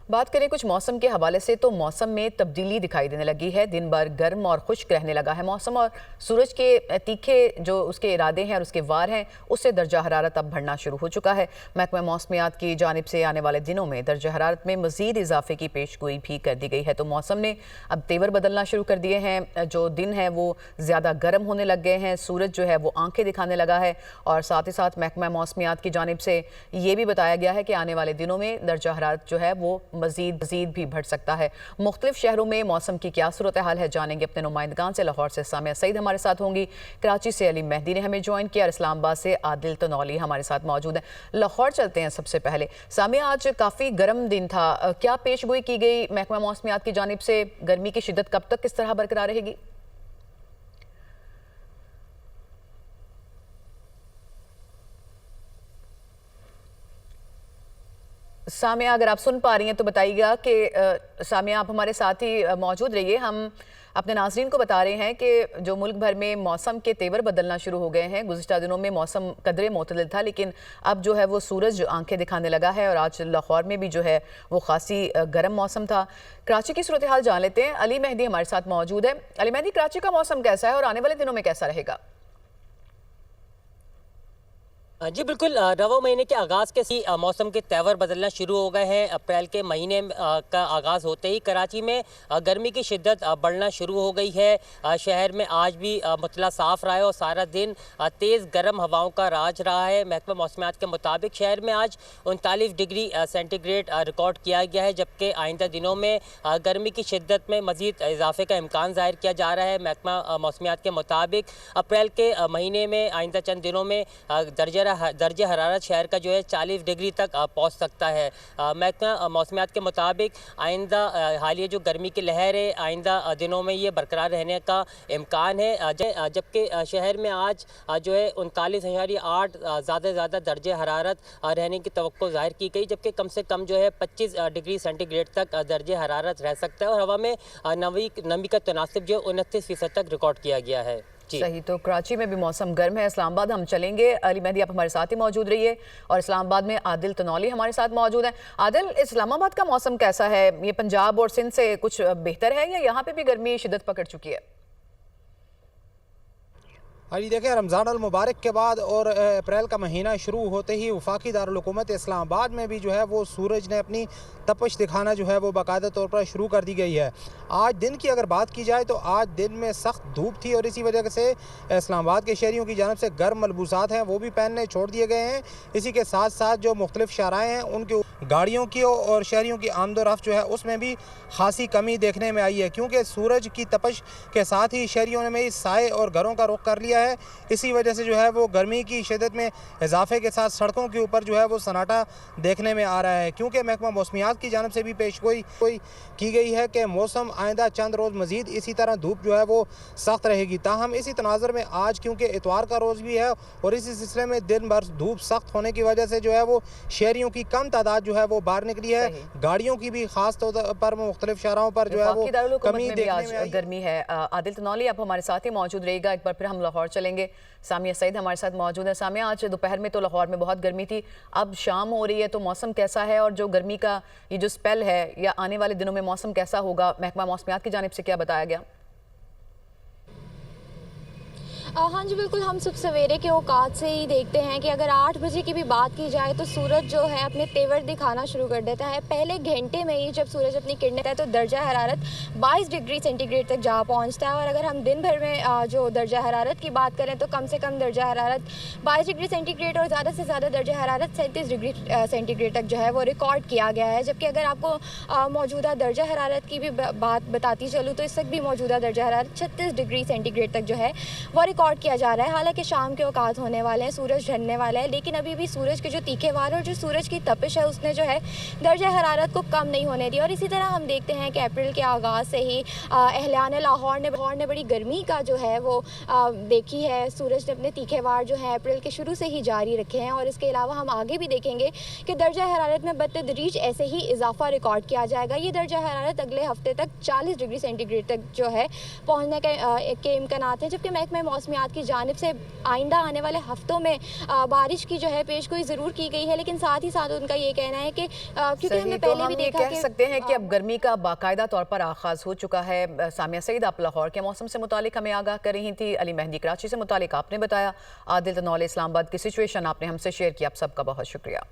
बात करें कुछ मौसम के हवाले से तो मौसम में तब्दीली दिखाई देने लगी है। दिन भर गर्म और खुश्क रहने लगा है मौसम और सूरज के तीखे जो उसके इरादे हैं और उसके वार हैं उससे दर्जा हरारत अब बढ़ना शुरू हो चुका है। महकमा मौसमियात की जानिब से आने वाले दिनों में दर्जा हरारत में मजीद इजाफे की पेशगोई भी कर दी गई है। तो मौसम ने अब तेवर बदलना शुरू कर दिए हैं। जो दिन है वो ज़्यादा गर्म होने लग गए हैं, सूरज जो है वो आंखें दिखाने लगा है और साथ ही साथ महकमा मौसमियात की जानिब से ये भी बताया गया है कि आने वाले दिनों में दर्जा हरारत जो है वो मजीद भी बढ़ सकता है। मुख्तलिफ शहरों में मौसम की क्या सूरत हाल है जानेंगे अपने नुमाइंदगान से। लाहौर से सामिया सईद हमारे साथ होंगी, कराची से अली मेहदी ने हमें ज्वाइन किया और इस्लामाबाद से आदिल तनौली हमारे साथ मौजूद हैं। लाहौर चलते हैं सबसे पहले। सामिया, आज काफ़ी गर्म दिन था, क्या पेशगोई की गई महकमा मौसमियात की जानिब से? गर्मी की शिद्दत कब तक किस तरह बरकरार रहेगी? सामिया, अगर आप सुन पा रही हैं तो बताइएगा कि सामिया आप हमारे साथ ही मौजूद रहिए। हम अपने नाज़रीन को बता रहे हैं कि जो मुल्क भर में मौसम के तेवर बदलना शुरू हो गए हैं। गुज़िश्ता दिनों में मौसम कदरे मोतदल था, लेकिन अब जो है वो सूरज आंखें दिखाने लगा है और आज लाहौर में भी जो है वो खासी गर्म मौसम था। कराची की सूरत हाल जान लेते हैं। अली मेहदी हमारे साथ मौजूद है। अली मेहदी, कराची का मौसम कैसा है और आने वाले दिनों में कैसा रहेगा? जी बिल्कुल, रवा महीने के आगाज़ के सी मौसम के तेवर बदलना शुरू हो गए हैं। अप्रैल के महीने का आगाज़ होते ही कराची में गर्मी की शिद्दत बढ़ना शुरू हो गई है। शहर में आज भी मुतला साफ़ रहा है और सारा दिन तेज़ गर्म हवाओं का राज रहा है। महकमा मौसमियात के मुताबिक शहर में आज 39 डिग्री सेंटीग्रेड रिकॉर्ड किया गया है, जबकि आइंदा दिनों में गर्मी की शिद्दत में मज़ीद इजाफे का इम्कान ज़ाहिर किया जा रहा है। महकमा मौसमियात के मुताबिक अप्रैल के महीने में आइंदा चंद दिनों में दर्जे हरारत शहर का जो है 40 डिग्री तक पहुंच सकता है। महकमा मौसमियात के मुताबिक आइंदा हालिया जो गर्मी की लहर है आइंदा दिनों में ये बरकरार रहने का इम्कान है, जबकि शहर में आज जो है 39.8 ज़्यादा से ज़्यादा दर्जे हरारत रहने की तवक्को ज़ाहिर की गई, जबकि कम से कम जो है 25 डिग्री सेंटीग्रेड तक दर्जे हरारत रह सकता है और हवा में नमी का तनासिब जो 29% तक रिकॉर्ड किया गया है। सही, तो कराची में भी मौसम गर्म है। इस्लामाबाद हम चलेंगे। अली मेहदी, आप हमारे साथ ही मौजूद रहिए और इस्लामाबाद में आदिल तनौली हमारे साथ मौजूद हैं। आदिल, इस्लामाबाद का मौसम कैसा है? ये पंजाब और सिंध से कुछ बेहतर है या यहाँ पे भी गर्मी शिद्दत पकड़ चुकी है? अभी देखें, रमज़ान अल मुबारक के बाद और अप्रैल का महीना शुरू होते ही वफाकी दारुल हुकूमत इस्लामाबाद में भी जो है वो सूरज ने अपनी तपश दिखाना जो है वो बाकायदा तौर पर शुरू कर दी गई है। आज दिन की अगर बात की जाए तो आज दिन में सख्त धूप थी और इसी वजह से इस्लामाबाद के शहरियों की जानब से गर्म मलबूसात हैं वो भी पहनने छोड़ दिए गए हैं। इसी के साथ साथ जो मुख्तलिफ शहराएँ हैं उनकी गाड़ियों की और शहरियों की आमदोरफ्त जो है उसमें भी खासी कमी देखने में आई है, क्योंकि सूरज की तपश के साथ ही शहरियों ने साए और घरों का रुख कर लिया है। इसी वजह से जो है वो गर्मी की शिद्दत में इजाफे के साथ सड़कों के ऊपर जो है वो सन्नाटा देखने में आ रहा है, क्योंकि महकमा मौसमियात की जानब से भी पेशगोई की गई है कि मौसम आइंदा चंद रोज़ मजीद इसी तरह धूप जो है वो सख्त रहेगी। ताहम इसी तनाज़र में आज क्योंकि इतवार का रोज़ भी है और इसी सिलसिले में दिन भर धूप सख्त होने की वजह से जो है वो शहरियों की कम तादाद जो है वो बाहर निकली है। गाड़ियों की भी खास तौर पर मुख्तलिफ शहरों पर जो है वो कमी देखने में आई। गर्मी है। आदिल तनौली, आप हमारे साथ ही मौजूद रहेगा। एक बार फिर हम लाहौर चलेंगे। सामिया सईद हमारे साथ मौजूद है। सामिया, आज दोपहर में तो लाहौर में बहुत गर्मी थी, अब शाम हो रही है तो मौसम कैसा है और जो गर्मी का ये जो स्पेल है या आने वाले दिनों में मौसम कैसा होगा, महकमा मौसमियात की जानिब से क्या बताया गया? हाँ जी बिल्कुल, हम सुबह सवेरे के औकात से ही देखते हैं कि अगर 8 बजे की भी बात की जाए तो सूरज जो है अपने तेवर दिखाना शुरू कर देता है। पहले घंटे में ही जब सूरज अपनी किरणें देता है तो दर्जा हरारत 22 डिग्री सेंटीग्रेड तक जा पहुंचता है और अगर हम दिन भर में जो दर्जा हरारत की बात करें तो कम से कम दर्जा हरारत 22 डिग्री सेंटीग्रेड और ज़्यादा से ज़्यादा दर्जा हरारत 37 डिग्री सेंटीग्रेड तक जो है वो रिकॉर्ड किया गया है। जबकि अगर आपको मौजूदा दर्जा हरारत की भी बात बताती चलूँ तो इस वक्त भी मौजूदा दर्जा हरारत 36 डिग्री सेंटीग्रेड तक जो है वो रिकॉर्ड किया जा रहा है। हालांकि शाम के औकात होने वाले हैं, सूरज ढलने वाला है, लेकिन अभी भी सूरज के जो तीखे वार और जो सूरज की तपिश है उसने जो है दर्जा हरारत को कम नहीं होने दी। और इसी तरह हम देखते हैं कि अप्रैल के आगाज़ से ही अहलियान लाहौर ने बड़ी गर्मी का जो है वो देखी है। सूरज ने अपने तीखे वार जो है अप्रैल के शुरू से ही जारी रखे हैं और इसके अलावा हम आगे भी देखेंगे कि दर्जा हरारत में बतदरीज ऐसे ही इजाफा रिकॉर्ड किया जाएगा। ये दर्जा हरारत अगले हफ्ते तक 40 डिग्री सेंटीग्रेड तक जो है पहुँचने के इम्कान हैं। जबकि महकमा मौसमियात मौसमियात की जानिब से आइंदा आने वाले हफ्तों में बारिश की जो है पेशगोई ज़रूर की गई है, लेकिन साथ ही साथ उनका ये कहना है कि क्योंकि हमने तो पहले हम भी ये देखा कह कि सकते हैं कि अब गर्मी का बाकायदा तौर पर आगाज हो चुका है। सामिया सईद, आप लाहौर के मौसम से मुतालिक हमें आगाह कर रही थी। अली मेहंदी कराची से मुतालिक आपने बताया। आदिल तनौल इस्लामाबाद की सिचुएशन आपने हमसे शेयर की। आप सबका बहुत शुक्रिया।